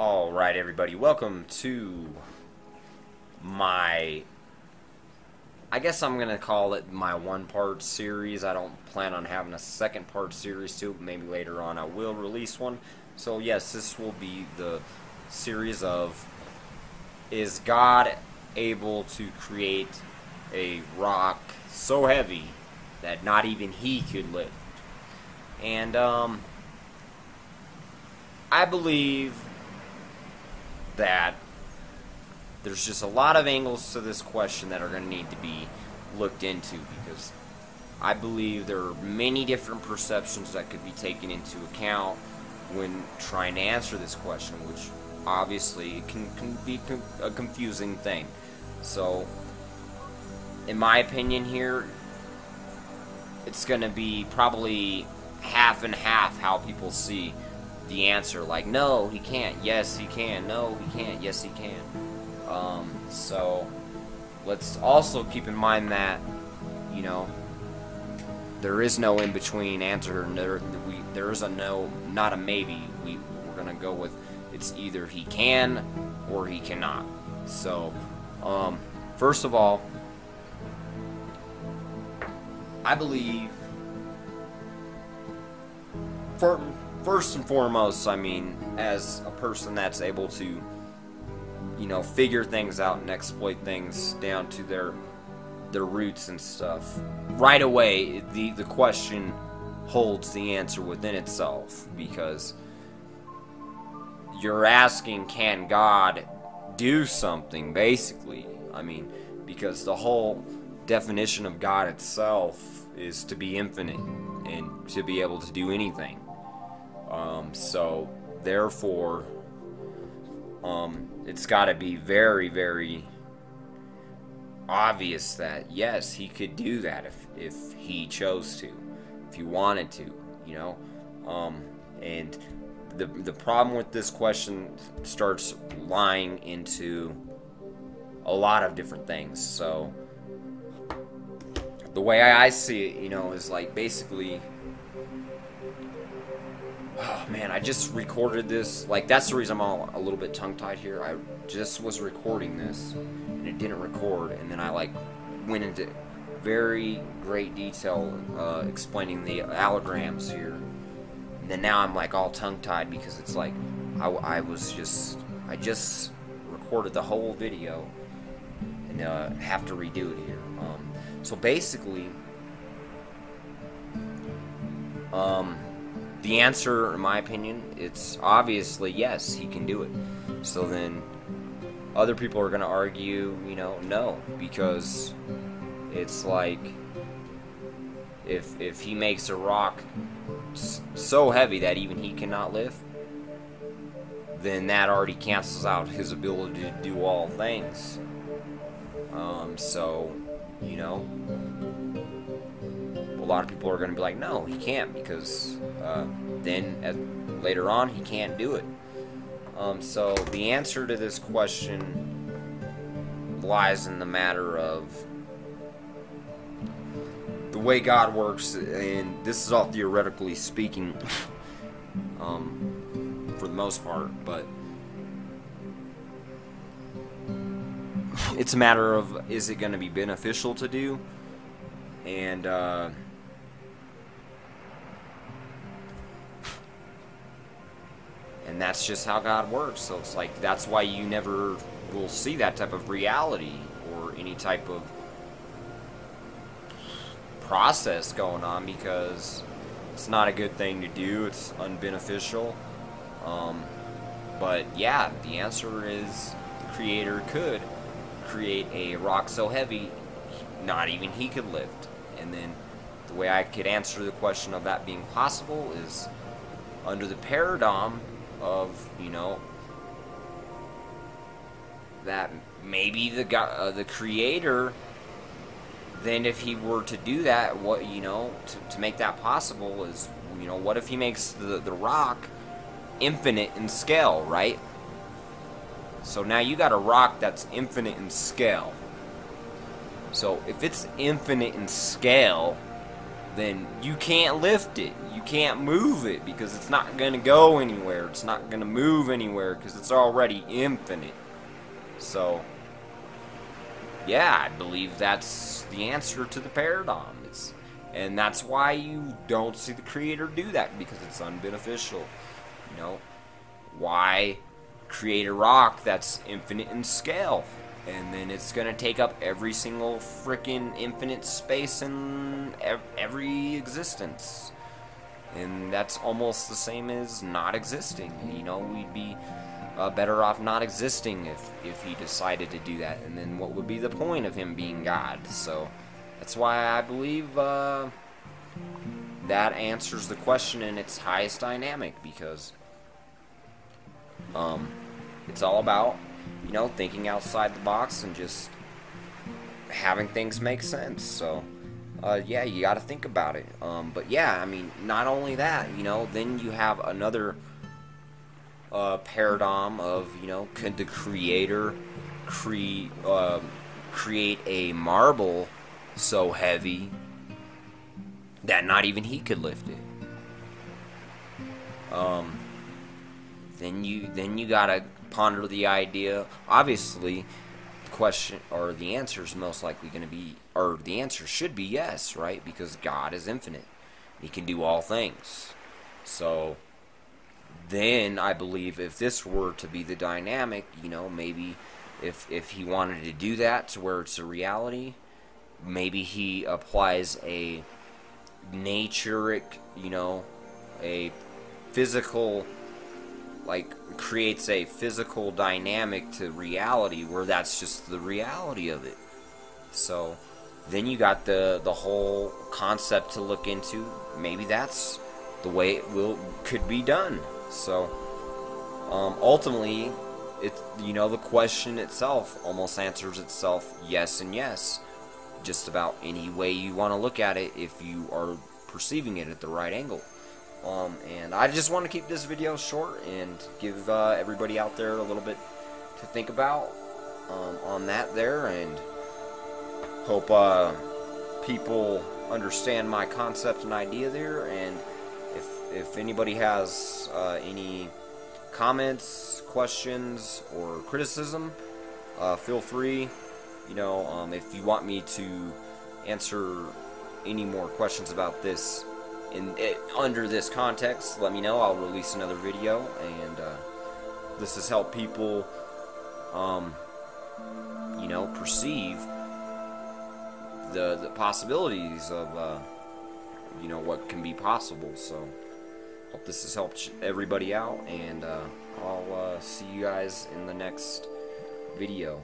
Alright, everybody, welcome to my, I guess I'm going to call it my one-part series. I don't plan on having a second-part series too, but maybe later on I will release one. So yes, this will be the series of, is God able to create a rock so heavy that not even he could lift? And, I believe that there's just a lot of angles to this question that are going to need to be looked into, because I believe there are many different perceptions that could be taken into account when trying to answer this question, which obviously can be a confusing thing. So, in my opinion here, it's going to be probably half and half how people see the answer. Like, no, he can't. Yes, he can. No, he can't. Yes, he can. So let's also keep in mind that, you know, there is no in-between answer. There is a no, not a maybe. We're gonna go with, it's either he can or he cannot. So, first of all, I believe, first and foremost, I mean, as a person that's able to, you know, figure things out and exploit things down to their roots and stuff, right away, the question holds the answer within itself, because you're asking, can God do something, basically? I mean, because the whole definition of God itself is to be infinite and to be able to do anything. So therefore, it's got to be very, very obvious that yes, he could do that if he chose to, if he wanted to, you know. And the problem with this question starts lying into a lot of different things. So the way I see it, you know, is like, basically, oh man, I just recorded this. Like, that's the reason I'm all a little bit tongue-tied here. I just was recording this and it didn't record, and then I like went into very great detail explaining the allograms here, and then now I'm like all tongue-tied because it's like I just recorded the whole video and have to redo it here. So basically, the answer, in my opinion, it's obviously yes, he can do it. So then other people are going to argue, you know, no, because it's like, if he makes a rock so heavy that even he cannot lift, then that already cancels out his ability to do all things. So, you know, a lot of people are going to be like, no, he can't, because then later on he can't do it. So the answer to this question lies in the matter of the way God works, and this is all theoretically speaking, for the most part, but it's a matter of, is it going to be beneficial to do? And that's just how God works. So it's like, that's why you never will see that type of reality or any type of process going on, because it's not a good thing to do. It's unbeneficial. But yeah, the answer is the Creator could create a rock so heavy not even he could lift. And then the way I could answer the question of that being possible is under the paradigm of, you know, that maybe the God, the Creator, then if he were to do that, what, you know, to make that possible is, you know, what if he makes the rock infinite in scale, right? So now you got a rock that's infinite in scale. So if it's infinite in scale, then you can't lift it. You can't move it because it's not going to go anywhere. It's not going to move anywhere because it's already infinite. So, yeah, I believe that's the answer to the paradigm. And that's why you don't see the Creator do that, because it's unbeneficial. You know, why create a rock that's infinite in scale? And then it's going to take up every single freaking infinite space in every existence. And that's almost the same as not existing. You know, we'd be better off not existing if he decided to do that. And then what would be the point of him being God? So that's why I believe that answers the question in its highest dynamic, because it's all about, you know, thinking outside the box and just having things make sense. So, yeah, you got to think about it. But yeah, I mean, not only that, you know, then you have another paradigm of, you know, could the Creator create a marble so heavy that not even he could lift it? Then you gotta ponder the idea. Obviously, the question or the answer is most likely going to be, or the answer should be yes, right? Because God is infinite; He can do all things. So then I believe if this were to be the dynamic, you know, maybe if He wanted to do that to where it's a reality, maybe He applies a naturic, you know, a physical, like creates a physical dynamic to reality where that's just the reality of it. So then you got the whole concept to look into. Maybe that's the way it could be done. So ultimately, it, you know, the question itself almost answers itself yes and yes, just about any way you want to look at it if you are perceiving it at the right angle. And I just want to keep this video short and give everybody out there a little bit to think about on that there, and hope people understand my concept and idea there. And if anybody has any comments, questions, or criticism, feel free. You know, if you want me to answer any more questions about this under this context, let me know. I'll release another video, and this has helped people, you know, perceive the possibilities of, you know, what can be possible. So, hope this has helped everybody out, and I'll see you guys in the next video.